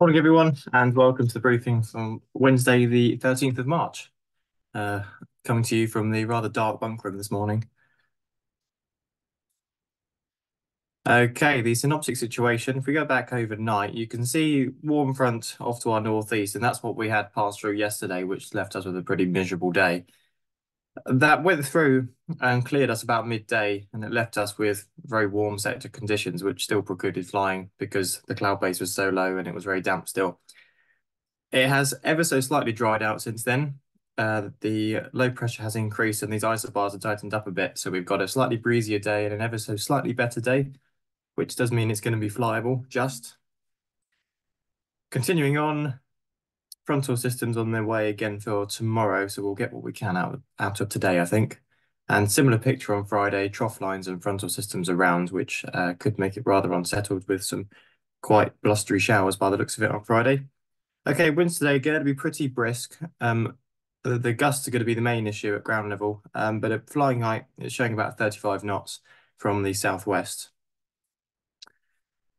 Morning, everyone, and welcome to the briefing from Wednesday, the 13th of March. Coming to you from the rather dark bunk room this morning. Okay, the synoptic situation, if we go back overnight, you can see warm front off to our northeast, and that's what we had passed through yesterday, which left us with a pretty miserable day. That went through and cleared us about midday, and it left us with very warm sector conditions, which still precluded flying because the cloud base was so low and it was very damp still. It has ever so slightly dried out since then. The low pressure has increased and these isobars have tightened up a bit. So we've got a slightly breezier day and an ever so slightly better day, which does mean it's going to be flyable. Just continuing on, frontal systems on their way again for tomorrow. So we'll get what we can out of today, I think. And similar picture on Friday, trough lines and frontal systems around, which could make it rather unsettled with some quite blustery showers by the looks of it on Friday. Okay, winds today are going to be pretty brisk. The gusts are going to be the main issue at ground level, but at flying height, it's showing about 35 knots from the southwest.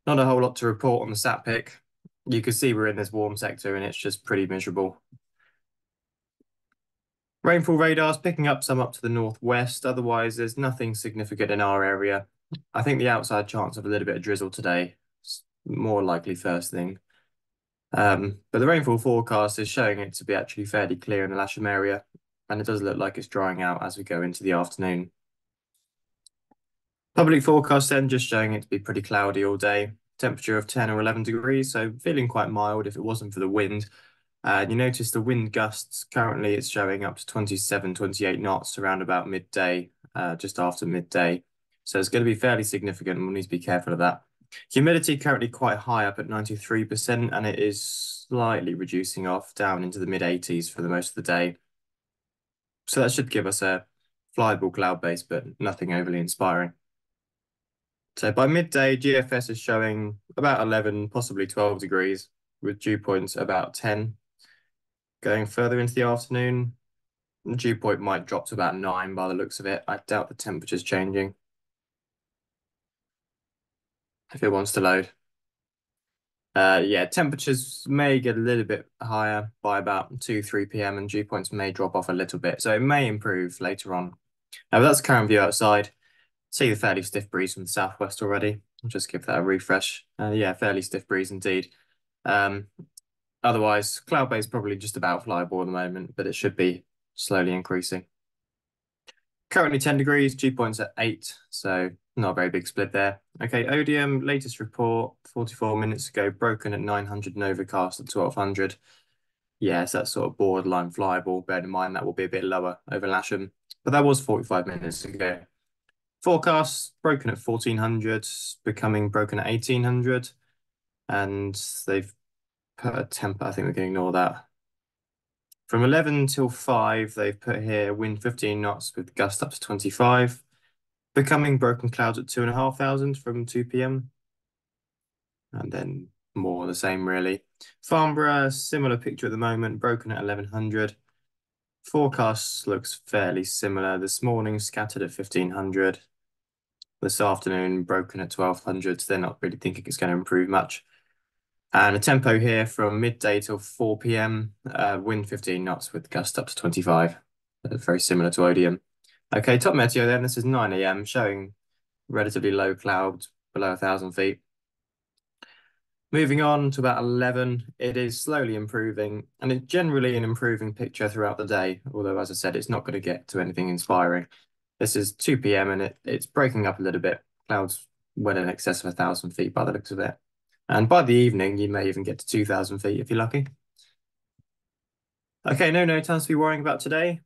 Not a whole lot to report on the sat pic. You can see we're in this warm sector and it's just pretty miserable. Rainfall radar's picking up some up to the northwest. Otherwise, there's nothing significant in our area. I think the outside chance of a little bit of drizzle today is more likely first thing. But the rainfall forecast is showing it to be actually fairly clear in the Lasham area, and it does look like it's drying out as we go into the afternoon. Public forecast then just showing it to be pretty cloudy all day. Temperature of 10 or 11 degrees, so feeling quite mild if it wasn't for the wind. You notice the wind gusts, currently it's showing up to 27, 28 knots around about midday, just after midday. So it's going to be fairly significant and we'll need to be careful of that. Humidity currently quite high up at 93%, and it is slightly reducing off down into the mid 80s for the most of the day. So that should give us a flyable cloud base, but nothing overly inspiring. So by midday, GFS is showing about 11, possibly 12 degrees, with dew points about 10. Going further into the afternoon, the dew point might drop to about 9 by the looks of it. I doubt the temperature's changing if it wants to load. Yeah, temperatures may get a little bit higher by about 2, 3 p.m. and dew points may drop off a little bit. So it may improve later on. But that's the current view outside. See the fairly stiff breeze from the southwest already. I'll just give that a refresh. Yeah, fairly stiff breeze indeed. Otherwise, cloud base probably just about flyable at the moment, but it should be slowly increasing. Currently 10 degrees, dew points at 8, so not a very big split there. Okay, ODM, latest report 44 minutes ago, broken at 900 and overcast at 1200. Yes, that's sort of borderline flyable. Bear in mind that will be a bit lower over Lasham, but that was 45 minutes ago. Forecast broken at 1400, becoming broken at 1800, and they've put a temper. I think we're going to ignore that. From 11 till 5, they've put here wind 15 knots with gust up to 25. Becoming broken clouds at 2,500 from 2 p.m. And then more the same, really. Farnborough, similar picture at the moment, broken at 1,100. Forecast looks fairly similar. This morning, scattered at 1,500. This afternoon, broken at 1,200. So they're not really thinking it's going to improve much. And a tempo here from midday till 4 p.m. Wind 15 knots with gust up to 25. Very similar to ODM. Okay, top meteo then. This is 9 a.m. showing relatively low clouds below 1,000 feet. Moving on to about 11, it is slowly improving, and it's generally an improving picture throughout the day. Although, as I said, it's not going to get to anything inspiring. This is 2 p.m. and it's breaking up a little bit. Clouds well in excess of 1,000 feet by the looks of it. And by the evening, you may even get to 2,000 feet if you're lucky. Okay, no notes to be worrying about today.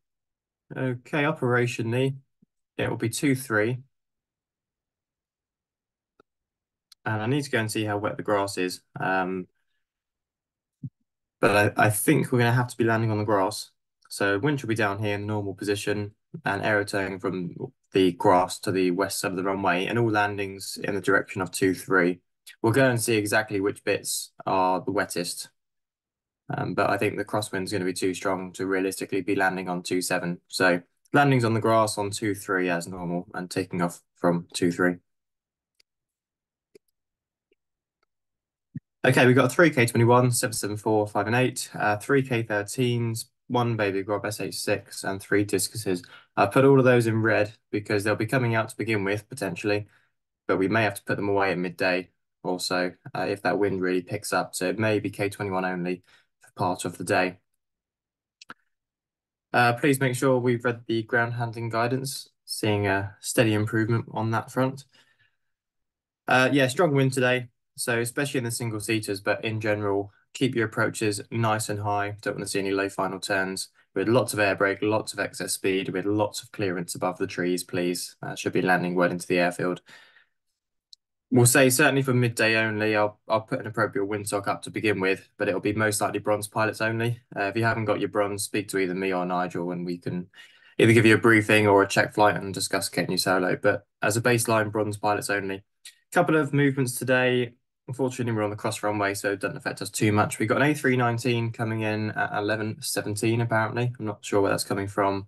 Okay, operationally, it will be 2-3. And I need to go and see how wet the grass is. But I think we're going to have to be landing on the grass. So wind should be down here in the normal position and aeroturning from the grass to the west side of the runway and all landings in the direction of 2-3. We'll go and see exactly which bits are the wettest. But I think the crosswind is going to be too strong to realistically be landing on 2-7. So landings on the grass on 2-3 as normal and taking off from 2-3. Okay, we've got three K21, 774, 5 and 8, three K13s, one Baby Grob SH6, and three Discuses. I put all of those in red because they'll be coming out to begin with, potentially, but we may have to put them away at midday also if that wind really picks up. So it may be K21 only for part of the day. Please make sure we've read the ground handling guidance, seeing a steady improvement on that front. Yeah, strong wind today. So especially in the single seaters, but in general, keep your approaches nice and high. Don't want to see any low final turns. With lots of air brake, lots of excess speed, with lots of clearance above the trees, please. Should be landing well into the airfield. We'll say certainly for midday only, I'll put an appropriate windsock up to begin with, but it'll be most likely bronze pilots only. If you haven't got your bronze, speak to either me or Nigel, and we can either give you a briefing or a check flight and discuss getting you solo. But as a baseline, bronze pilots only. Couple of movements today. Unfortunately, we're on the cross runway, so it doesn't affect us too much. We've got an A319 coming in at 11:17, apparently. I'm not sure where that's coming from.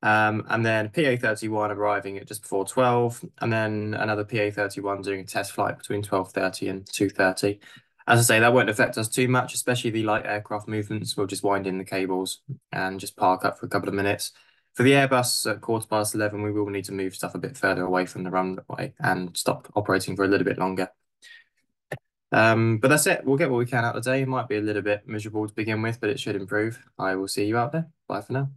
And then PA31 arriving at just before 12, and then another PA31 doing a test flight between 12:30 and 2:30. As I say, that won't affect us too much, especially the light aircraft movements. We'll just wind in the cables and just park up for a couple of minutes. For the Airbus at 11:15, we will need to move stuff a bit further away from the runway and stop operating for a little bit longer. But that's it. We'll get what we can out of the day. It might be a little bit miserable to begin with, but it should improve. I will see you out there. Bye for now.